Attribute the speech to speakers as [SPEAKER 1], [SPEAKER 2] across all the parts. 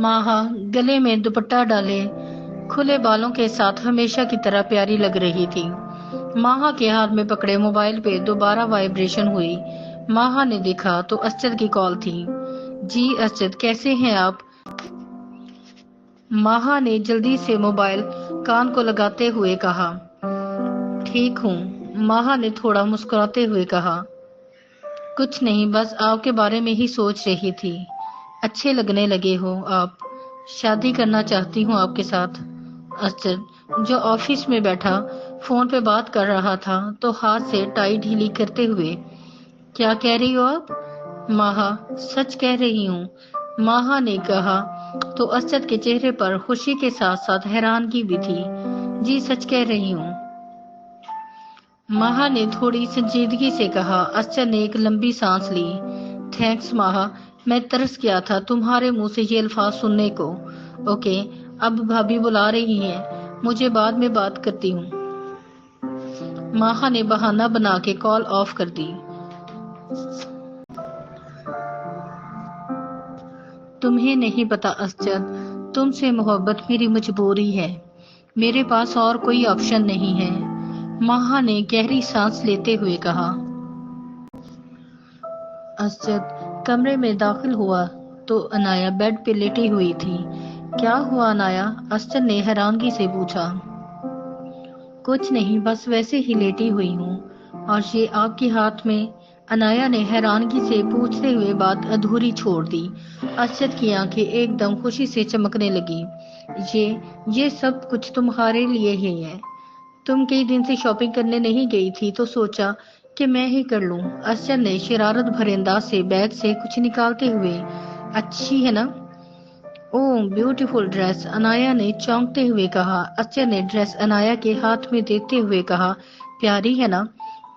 [SPEAKER 1] माहा गले में दुपट्टा डाले खुले बालों के साथ हमेशा की तरह प्यारी लग रही थी। माहा के हाथ में पकड़े मोबाइल पे दोबारा वाइब्रेशन हुई। माहा ने देखा तो असद की कॉल थी। जी असद, कैसे हैं आप? माहा ने जल्दी से मोबाइल कान को लगाते हुए कहा। ठीक हूँ, माहा ने थोड़ा मुस्कुराते हुए कहा। कुछ नहीं, बस आपके बारे में ही सोच रही थी। अच्छे लगने लगे हो आप। शादी करना चाहती हूँ आपके साथ। असद, जो ऑफिस में बैठा फोन पे बात कर रहा था, तो हाथ से टाई ढीली करते हुए, क्या कह रही हो आप? माहा, सच कह रही हूँ, माहा ने कहा तो असद के चेहरे पर खुशी के साथ साथ हैरानगी भी थी। जी सच कह रही हूँ, माहा ने थोड़ी संजीदगी से कहा। असद ने एक लंबी सांस ली। थैंक्स माहा, मैं तरस गया था तुम्हारे मुंह से ये अल्फाज सुनने को। ओके, अब भाभी बुला रही हैं, मुझे बाद में बात करती हूँ। माहा ने बहाना बना के कॉल ऑफ कर दी। तुम्हें नहीं पता असद, तुमसे मोहब्बत मेरी मजबूरी है। मेरे पास और कोई ऑप्शन नहीं है, माहा ने गहरी सांस लेते हुए कहा। असद कमरे में दाखिल हुआ तो अनाया बेड पे लेटी हुई थी। क्या हुआ अनाया? असद ने हैरानगी से पूछा। कुछ नहीं, बस वैसे ही लेटी हुई हूँ। और ये आपके हाथ में? अनाया ने हैरानगी से पूछते हुए बात अधूरी छोड़ दी। असद की आंखें एकदम खुशी से चमकने लगी। ये सब कुछ तुम्हारे लिए ही है। तुम कई दिन से शॉपिंग करने नहीं गई थी, तो सोचा कि मैं ही कर लूं। असद ने शरारत भरे अंदाज से बैग से कुछ निकालते हुए, अच्छी है ना? ओह ब्यूटीफुल ड्रेस, अनाया ने चौंकते हुए कहा। असद ने ड्रेस अनाया के हाथ में देते हुए कहा, प्यारी है ना?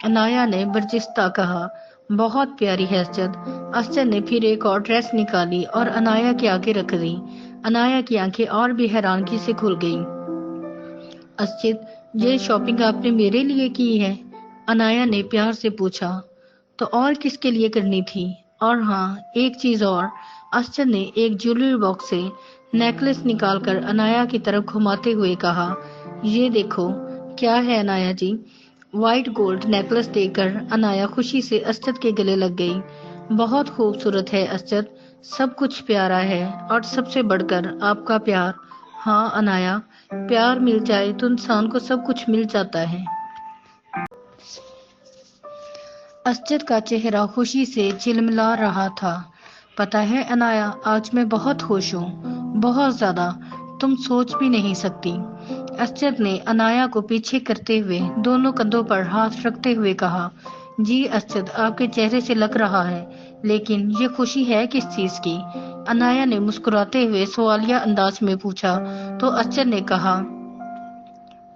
[SPEAKER 1] अनाया ने बर्जिस्ता कहा, बहुत प्यारी है असद। असद ने फिर एक और ड्रेस निकाली और अनाया के आगे रख दी। अनाया की आंखें और भी हैरानगी से खुल गईं। असद, ये शॉपिंग आपने मेरे लिए की है? अनाया ने प्यार से पूछा। तो और किसके लिए करनी थी? और हाँ, एक चीज और। असद ने एक ज्वेलरी बॉक्स से नेकलेस निकालकर अनाया की तरफ घुमाते हुए कहा, ये देखो। क्या है अनाया जी? व्हाइट गोल्ड नेकलेस देकर अनाया खुशी से असद के गले लग गई। बहुत खूबसूरत है असद, सब कुछ प्यारा है, और सबसे बढ़कर आपका प्यार। हाँ अनाया, प्यार मिल जाए तो इंसान को सब कुछ मिल जाता है। असद का चेहरा खुशी से झिलमिला रहा था। पता है अनाया, आज मैं बहुत खुश हूँ, बहुत ज्यादा, तुम सोच भी नहीं सकती। असद ने अनाया को पीछे करते हुए दोनों कंधों पर हाथ रखते हुए कहा। जी असद, आपके चेहरे से लग रहा है, लेकिन ये खुशी है किस चीज की? अनाया ने मुस्कुराते हुए सवालिया अंदाज में पूछा। तो असद ने कहा,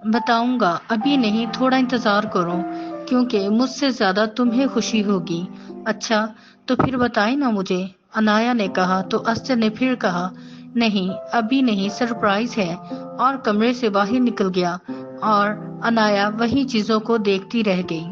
[SPEAKER 1] बताऊंगा, अभी नहीं, थोड़ा इंतजार करो, क्योंकि मुझसे ज्यादा तुम्हें खुशी होगी। अच्छा, तो फिर बताए ना मुझे, अनाया ने कहा। तो असद ने फिर कहा, नहीं अभी नहीं, सरप्राइज है, और कमरे से बाहर निकल गया। और अनाया वही चीजों को देखती रह गई।